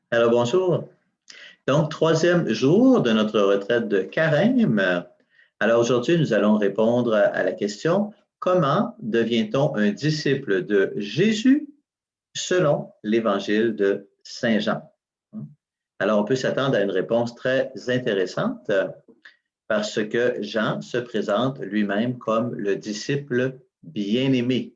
Alors bonjour. Donc, troisième jour de notre retraite de carême. Alors aujourd'hui, nous allons répondre à la question, comment devient-on un disciple de Jésus selon l'évangile de Saint Jean? Alors, on peut s'attendre à une réponse très intéressante parce que Jean se présente lui-même comme le disciple bien-aimé.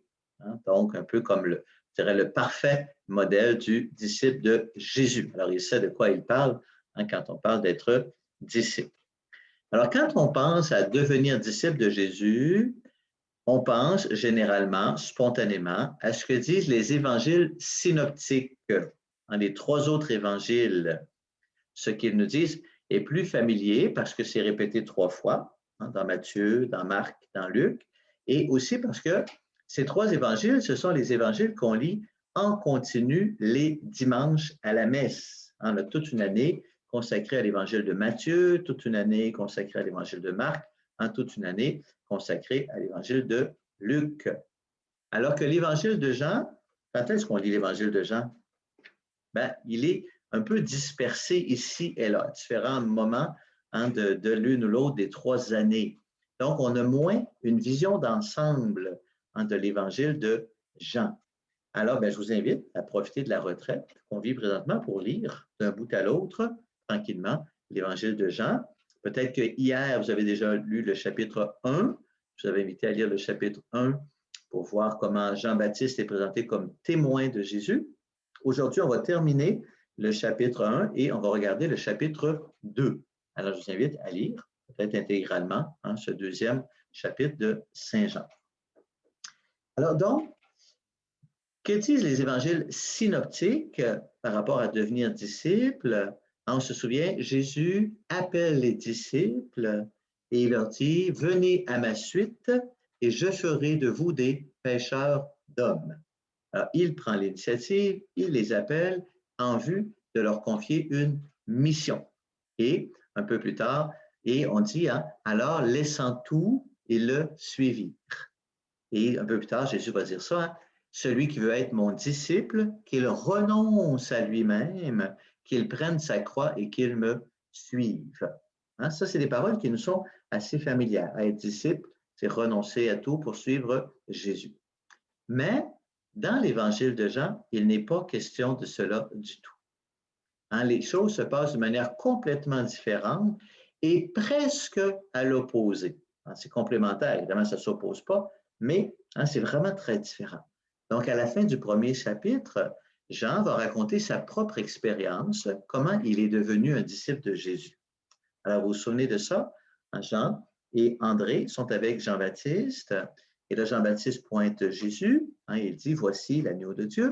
Donc, un peu comme je dirais, le parfait modèle du disciple de Jésus. Alors, il sait de quoi il parle quand on parle d'être disciple. Alors, quand on pense à devenir disciple de Jésus, on pense généralement, spontanément, à ce que disent les évangiles synoptiques. Les trois autres évangiles, ce qu'ils nous disent est plus familier parce que c'est répété trois fois, dans Matthieu, dans Marc, dans Luc, et aussi parce que ces trois évangiles, ce sont les évangiles qu'on lit en continu les dimanches à la messe. On a toute une année consacrée à l'évangile de Matthieu, toute une année consacrée à l'évangile de Marc, toute une année consacrée à l'évangile de Luc. Alors que l'évangile de Jean, quand est-ce qu'on lit l'évangile de Jean? Ben, il est un peu dispersé ici et là, à différents moments de l'une ou l'autre des trois années. Donc, on a moins une vision d'ensemble de l'évangile de Jean. Alors, ben, je vous invite à profiter de la retraite qu'on vit présentement pour lire d'un bout à l'autre, tranquillement, l'évangile de Jean. Peut-être que hier, vous avez déjà lu le chapitre 1. Je vous avais invité à lire le chapitre 1 pour voir comment Jean-Baptiste est présenté comme témoin de Jésus. Aujourd'hui, on va terminer le chapitre 1 et on va regarder le chapitre 2. Alors, je vous invite à lire, peut-être intégralement, ce deuxième chapitre de Saint Jean. Alors donc, que disent les évangiles synoptiques par rapport à devenir disciple? On se souvient, Jésus appelle les disciples et il leur dit, venez à ma suite et je ferai de vous des pêcheurs d'hommes. Alors, il prend l'initiative, il les appelle en vue de leur confier une mission. Et un peu plus tard, et on dit, alors laissant tout, ils le suivirent. Et un peu plus tard, Jésus va dire ça, celui qui veut être mon disciple, qu'il renonce à lui-même, qu'il prenne sa croix et qu'il me suive. Ça, c'est des paroles qui nous sont assez familières. Être disciple, c'est renoncer à tout pour suivre Jésus. Mais dans l'évangile de Jean, il n'est pas question de cela du tout. Les choses se passent de manière complètement différente et presque à l'opposé. C'est complémentaire, évidemment, ça ne s'oppose pas, mais c'est vraiment très différent. Donc, à la fin du premier chapitre, Jean va raconter sa propre expérience, comment il est devenu un disciple de Jésus. Alors, vous vous souvenez de ça? Jean et André sont avec Jean-Baptiste. Et là, Jean-Baptiste pointe Jésus. Il dit, voici l'agneau de Dieu.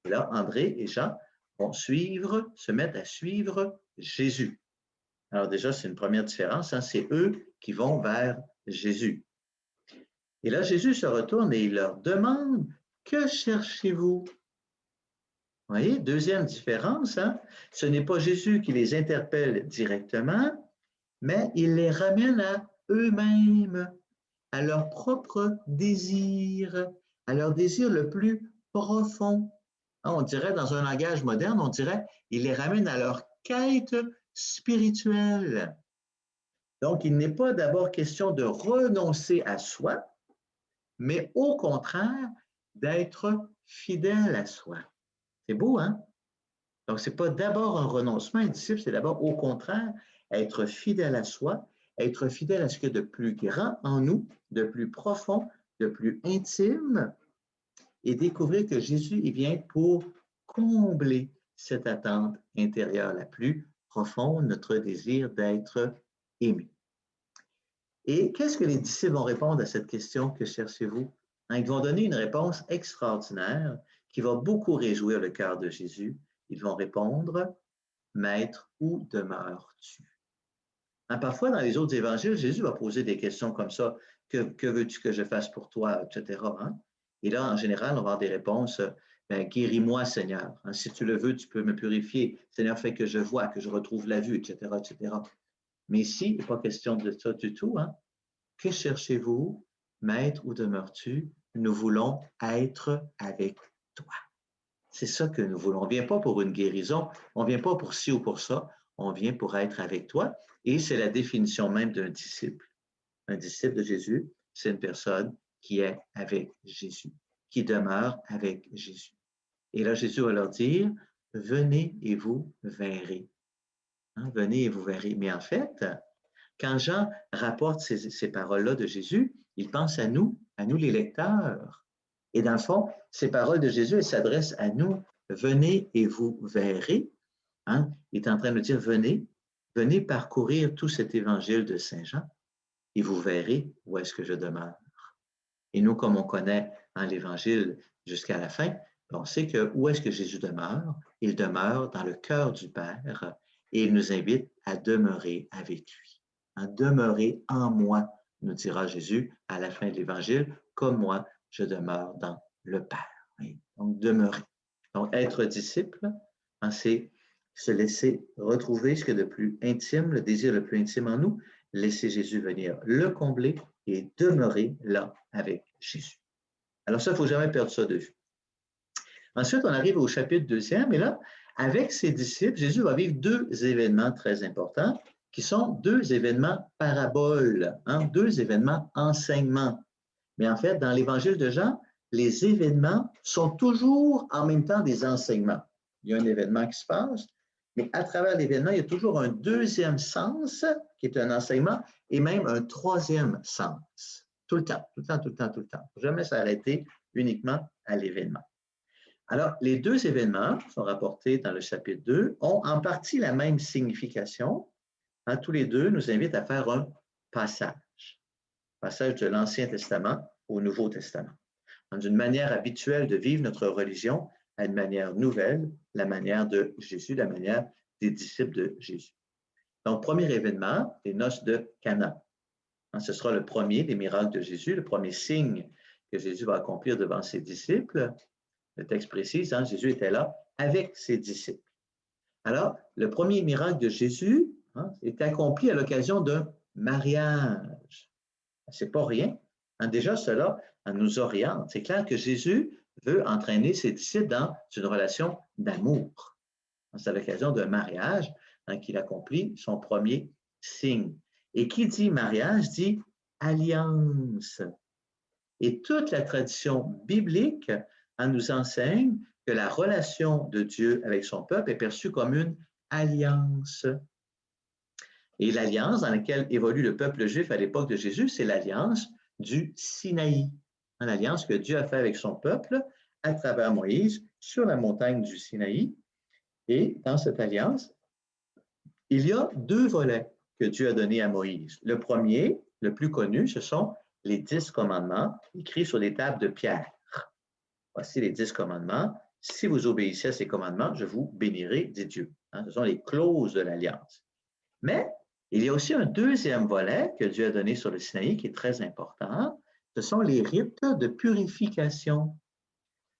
Et là, André et Jean vont se mettre à suivre Jésus. Alors déjà, c'est une première différence. C'est eux qui vont vers Jésus. Et là, Jésus se retourne et il leur demande, que cherchez-vous? Vous voyez, deuxième différence, ce n'est pas Jésus qui les interpelle directement, mais il les ramène à eux-mêmes, à leur propre désir, à leur désir le plus profond. On dirait, dans un langage moderne, on dirait, il les ramène à leur quête spirituelle. Donc, il n'est pas d'abord question de renoncer à soi, mais au contraire, d'être fidèle à soi. C'est beau, hein? Donc, ce n'est pas d'abord un renoncement, un disciple, c'est d'abord au contraire être fidèle à soi, être fidèle à ce qu'il y a de plus grand en nous, de plus profond, de plus intime, et découvrir que Jésus il vient pour combler cette attente intérieure la plus profonde, notre désir d'être aimé. Et qu'est-ce que les disciples vont répondre à cette question, que cherchez-vous? Ils vont donner une réponse extraordinaire qui va beaucoup réjouir le cœur de Jésus. Ils vont répondre, Maître, où demeures-tu? Parfois, dans les autres évangiles, Jésus va poser des questions comme ça. Que veux-tu que je fasse pour toi, etc. Et là, en général, on va avoir des réponses. Guéris-moi, Seigneur. Si tu le veux, tu peux me purifier. Seigneur, fais que je vois, que je retrouve la vue, etc., etc. Mais ici, il n'est pas question de ça du tout. Que cherchez-vous, Maître, où demeures-tu? Nous voulons être avec toi. C'est ça que nous voulons. On ne vient pas pour une guérison, on ne vient pas pour ci ou pour ça, on vient pour être avec toi. Et c'est la définition même d'un disciple. Un disciple de Jésus, c'est une personne qui est avec Jésus, qui demeure avec Jésus. Et là, Jésus va leur dire, venez et vous verrez. Hein, venez et vous verrez. Mais en fait, quand Jean rapporte ces paroles-là de Jésus, il pense à nous les lecteurs. Et dans le fond, ces paroles de Jésus, elles s'adressent à nous. Venez et vous verrez. Hein? Il est en train de dire, venez parcourir tout cet évangile de Saint Jean et vous verrez où est-ce que je demeure. Et nous, comme on connaît l'évangile jusqu'à la fin, on sait que où est-ce que Jésus demeure? Il demeure dans le cœur du Père et il nous invite à demeurer avec lui. À demeurer en moi, nous dira Jésus à la fin de l'évangile, comme moi, je demeure dans le Père. Donc, demeurer. Donc, être disciple, c'est se laisser retrouver ce que de plus intime, le désir le plus intime en nous, laisser Jésus venir le combler et demeurer là avec Jésus. Alors ça, il ne faut jamais perdre ça de vue. Ensuite, on arrive au chapitre 2e, et là, avec ses disciples, Jésus va vivre deux événements très importants, qui sont deux événements paraboles, deux événements enseignements. Mais en fait, dans l'évangile de Jean, les événements sont toujours en même temps des enseignements. Il y a un événement qui se passe, mais à travers l'événement, il y a toujours un deuxième sens, qui est un enseignement, et même un troisième sens. Tout le temps, tout le temps, tout le temps, tout le temps. Il ne faut jamais s'arrêter uniquement à l'événement. Alors, les deux événements sont rapportés dans le chapitre 2, ont en partie la même signification. Tous les deux nous invitent à faire un passage de l'Ancien Testament au Nouveau Testament. D'une manière habituelle de vivre notre religion à une manière nouvelle, la manière de Jésus, la manière des disciples de Jésus. Donc, premier événement, les noces de Cana. Ce sera le premier des miracles de Jésus, le premier signe que Jésus va accomplir devant ses disciples. Le texte précise, Jésus était là avec ses disciples. Alors, le premier miracle de Jésus est accompli à l'occasion d'un mariage. C'est pas rien. Déjà, cela nous oriente. C'est clair que Jésus veut entraîner ses disciples dans une relation d'amour. C'est à l'occasion d'un mariage qu'il accomplit son premier signe. Et qui dit mariage dit alliance. Et toute la tradition biblique nous enseigne que la relation de Dieu avec son peuple est perçue comme une alliance. Et l'alliance dans laquelle évolue le peuple juif à l'époque de Jésus, c'est l'alliance du Sinaï. L'alliance que Dieu a fait avec son peuple à travers Moïse sur la montagne du Sinaï. Et dans cette alliance, il y a deux volets que Dieu a donnés à Moïse. Le premier, le plus connu, ce sont les 10 commandements écrits sur des tables de pierre. Voici les 10 commandements. Si vous obéissez à ces commandements, je vous bénirai, dit Dieu. Ce sont les clauses de l'alliance. Mais il y a aussi un deuxième volet que Dieu a donné sur le Sinaï qui est très important. Ce sont les rites de purification.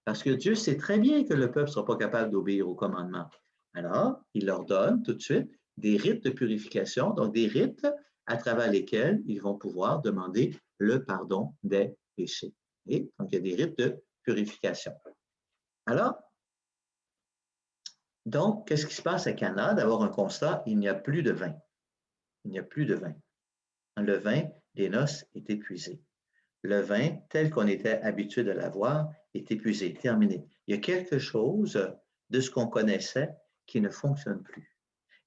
Parce que Dieu sait très bien que le peuple ne sera pas capable d'obéir aux commandements. Alors, il leur donne tout de suite des rites de purification, donc des rites à travers lesquels ils vont pouvoir demander le pardon des péchés. Et donc, il y a des rites de purification. Alors, donc, qu'est-ce qui se passe à Cana? D'abord, un constat, il n'y a plus de vin. Il n'y a plus de vin. Le vin des noces est épuisé. Le vin, tel qu'on était habitué de l'avoir, est épuisé, terminé. Il y a quelque chose de ce qu'on connaissait qui ne fonctionne plus.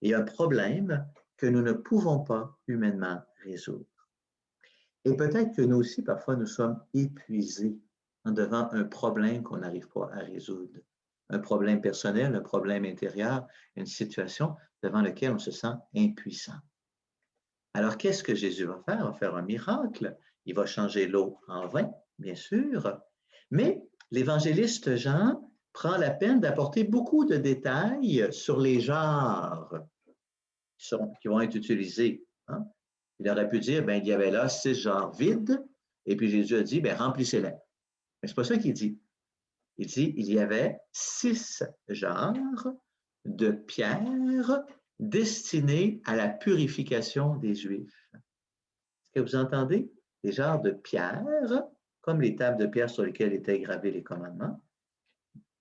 Il y a un problème que nous ne pouvons pas humainement résoudre. Et peut-être que nous aussi, parfois, nous sommes épuisés devant un problème qu'on n'arrive pas à résoudre. Un problème personnel, un problème intérieur, une situation devant laquelle on se sent impuissant. Alors, qu'est-ce que Jésus va faire? Il va faire un miracle. Il va changer l'eau en vin, bien sûr. Mais l'évangéliste Jean prend la peine d'apporter beaucoup de détails sur les genres qui vont être utilisés. Il aurait pu dire, il y avait là 6 genres vides, et puis Jésus a dit, remplissez-les. Mais c'est pas ça qu'il dit. Il dit, il y avait 6 genres de pierres destinées à la purification des Juifs. Est-ce que vous entendez? Des genres de pierres, comme les tables de pierre sur lesquelles étaient gravés les commandements,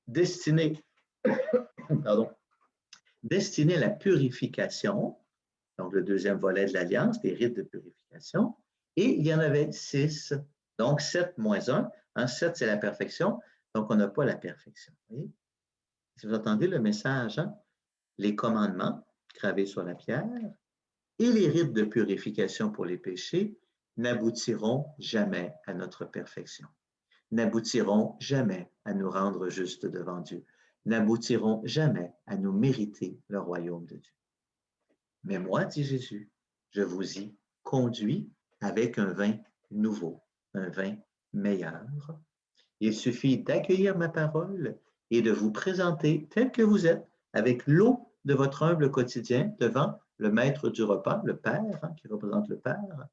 destinés, pardon, destinés à la purification, donc le deuxième volet de l'Alliance, des rites de purification, et il y en avait 6, donc 7 moins 1, hein, 7 c'est la perfection, donc on n'a pas la perfection. Voyez? Si vous entendez le message, hein, les commandements gravés sur la pierre et les rites de purification pour les péchés n'aboutiront jamais à notre perfection, n'aboutiront jamais à nous rendre justes devant Dieu, n'aboutiront jamais à nous mériter le royaume de Dieu. Mais moi, dit Jésus, je vous y conduis avec un vin nouveau, un vin meilleur. Il suffit d'accueillir ma parole et de vous présenter tel que vous êtes, avec l'eau de votre humble quotidien devant le maître du repas, le Père, hein, qui représente le Père.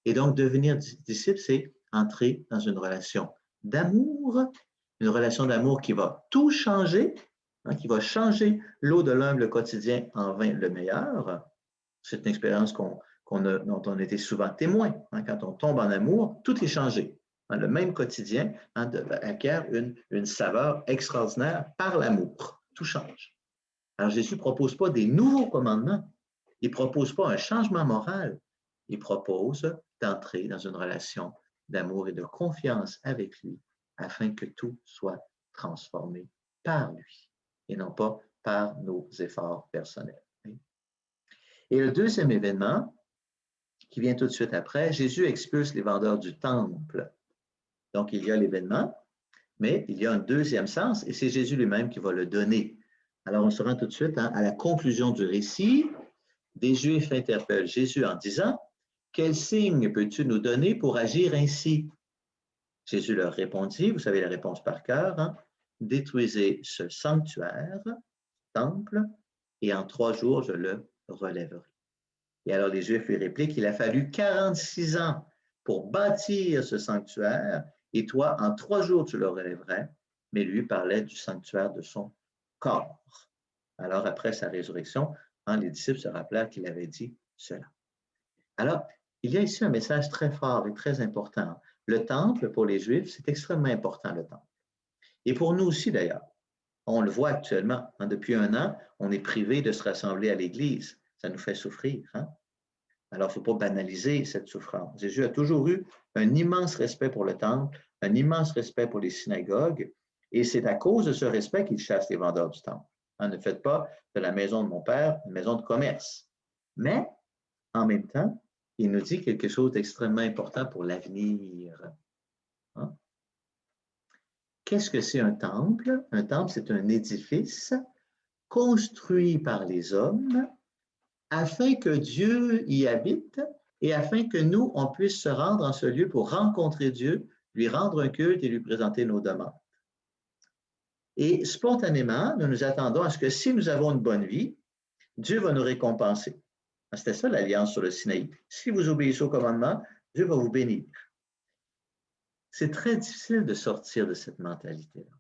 Et donc, devenir disciple, c'est entrer dans une relation d'amour qui va tout changer, hein, qui va changer l'eau de l'humble quotidien en vin le meilleur. C'est une expérience dont on a été souvent témoin. Hein, quand on tombe en amour, tout est changé. Hein, le même quotidien acquiert une saveur extraordinaire par l'amour. Tout change. Alors, Jésus ne propose pas des nouveaux commandements. Il ne propose pas un changement moral. Il propose d'entrer dans une relation d'amour et de confiance avec lui afin que tout soit transformé par lui et non pas par nos efforts personnels. Et le deuxième événement, qui vient tout de suite après, Jésus expulse les vendeurs du temple. Donc, il y a l'événement, mais il y a un deuxième sens, et c'est Jésus lui-même qui va le donner. Alors, on se rend tout de suite à la conclusion du récit. Des Juifs interpellent Jésus en disant, « Quel signe peux-tu nous donner pour agir ainsi? » Jésus leur répondit, vous savez la réponse par cœur, hein, « Détruisez ce sanctuaire, temple, et en 3 jours, je le relèverai. » Et alors les Juifs lui répliquent, il a fallu 46 ans pour bâtir ce sanctuaire, et toi, en 3 jours, tu le relèverais. Mais lui parlait du sanctuaire de son corps. Alors, après sa résurrection, hein, les disciples se rappelèrent qu'il avait dit cela. Alors, il y a ici un message très fort et très important. Le temple, pour les Juifs, c'est extrêmement important, le temple. Et pour nous aussi, d'ailleurs. On le voit actuellement. Hein, depuis 1 an, on est privé de se rassembler à l'Église. Ça nous fait souffrir. Hein? Alors, il ne faut pas banaliser cette souffrance. Jésus a toujours eu un immense respect pour le temple, un immense respect pour les synagogues, et c'est à cause de ce respect qu'il chasse les vendeurs du temple. Hein, ne faites pas de la maison de mon Père une maison de commerce. Mais, en même temps, il nous dit quelque chose d'extrêmement important pour l'avenir. Hein? Qu'est-ce que c'est un temple? Un temple, c'est un édifice construit par les hommes afin que Dieu y habite et afin que nous, on puisse se rendre en ce lieu pour rencontrer Dieu, lui rendre un culte et lui présenter nos demandes. Et spontanément, nous nous attendons à ce que si nous avons une bonne vie, Dieu va nous récompenser. C'était ça l'alliance sur le Sinaï. Si vous obéissez au commandement, Dieu va vous bénir. C'est très difficile de sortir de cette mentalité-là.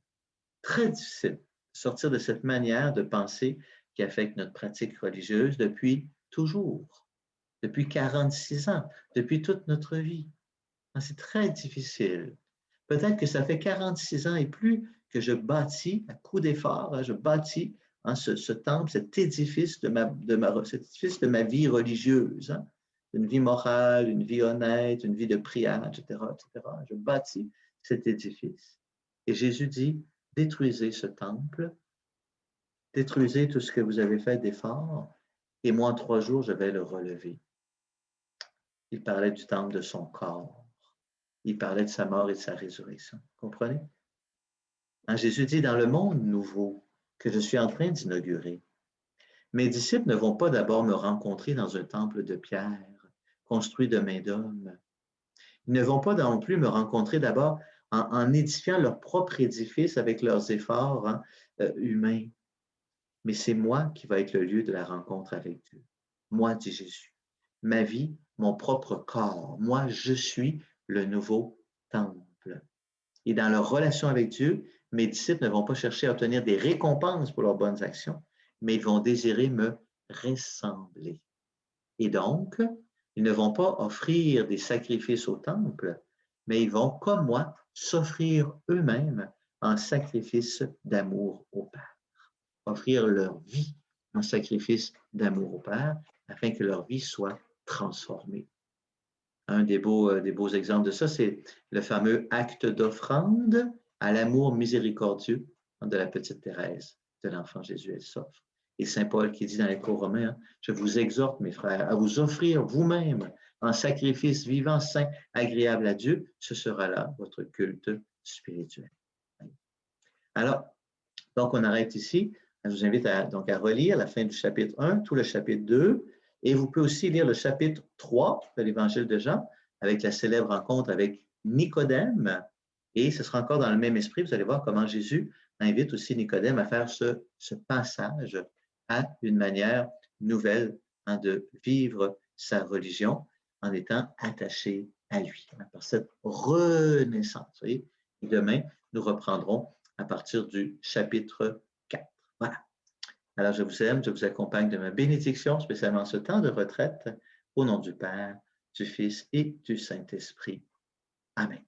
Très difficile de sortir de cette manière de penser qui affecte notre pratique religieuse depuis toujours, depuis 46 ans, depuis toute notre vie. C'est très difficile. Peut-être que ça fait 46 ans et plus que à coup d'effort, je bâtis ce temple, cet édifice de ma vie religieuse, hein, une vie morale, une vie honnête, une vie de prière, etc., etc. Je bâtis cet édifice. Et Jésus dit, détruisez ce temple, détruisez tout ce que vous avez fait d'effort, et moi, en 3 jours, je vais le relever. Il parlait du temple de son corps. Il parlait de sa mort et de sa résurrection. Comprenez? Hein, Jésus dit, dans le monde nouveau que je suis en train d'inaugurer, mes disciples ne vont pas d'abord me rencontrer dans un temple de pierre construit de main d'homme. Ils ne vont pas non plus me rencontrer d'abord en édifiant leur propre édifice avec leurs efforts, hein, humains. Mais c'est moi qui va être le lieu de la rencontre avec Dieu. Moi, dit Jésus. Ma vie, mon propre corps. Moi, je suis le nouveau temple. Et dans leur relation avec Dieu, mes disciples ne vont pas chercher à obtenir des récompenses pour leurs bonnes actions, mais ils vont désirer me ressembler. Et donc, ils ne vont pas offrir des sacrifices au temple, mais ils vont, comme moi, s'offrir eux-mêmes en sacrifice d'amour au Père. Offrir leur vie en sacrifice d'amour au Père afin que leur vie soit transformée. Un des beaux exemples de ça, c'est le fameux acte d'offrande à l'amour miséricordieux de la petite Thérèse, de l'enfant Jésus, elle s'offre. Et Saint Paul qui dit dans les cours romains, je vous exhorte, mes frères, à vous offrir vous-même en sacrifice vivant, saint, agréable à Dieu, ce sera là votre culte spirituel. Alors, donc on arrête ici. Je vous invite à relire la fin du chapitre 1, tout le chapitre 2, et vous pouvez aussi lire le chapitre 3 de l'Évangile de Jean, avec la célèbre rencontre avec Nicodème, et ce sera encore dans le même esprit, vous allez voir comment Jésus invite aussi Nicodème à faire ce passage à une manière nouvelle de vivre sa religion en étant attaché à lui, par cette renaissance. Vous voyez? Et demain, nous reprendrons à partir du chapitre 4. Voilà. Alors, je vous aime, je vous accompagne de ma bénédiction, spécialement en ce temps de retraite, au nom du Père, du Fils et du Saint-Esprit. Amen.